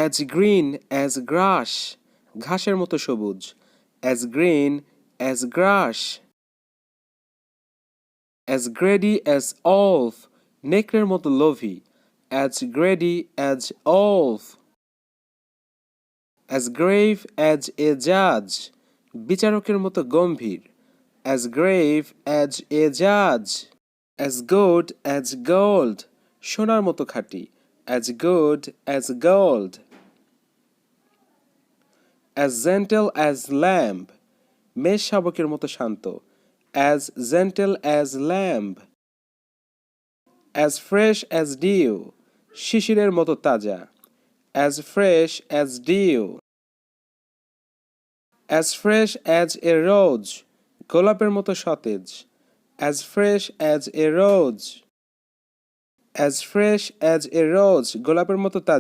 as green as grass, ঘাসের মতো সবুজ, as green as grass, as greedy as wolf, নেকড়ের মতো লোভী, as greedy as wolf, as grave as a judge, বিচারকের মতো গম্ভীর, as grave as a judge, as good as gold, সোনার মতো খাঁটি, as good as gold, as gentle as lamb, মেষ শাবকের মতো শান্ত, as gentle as lamb, as fresh as dew, শিশিরের মতো তাজা, as fresh as dew, as fresh as a rose, গোলাপের মতো সতেজ, as fresh as a rose, as fresh as a rose, গোলাপের মতো তাজা।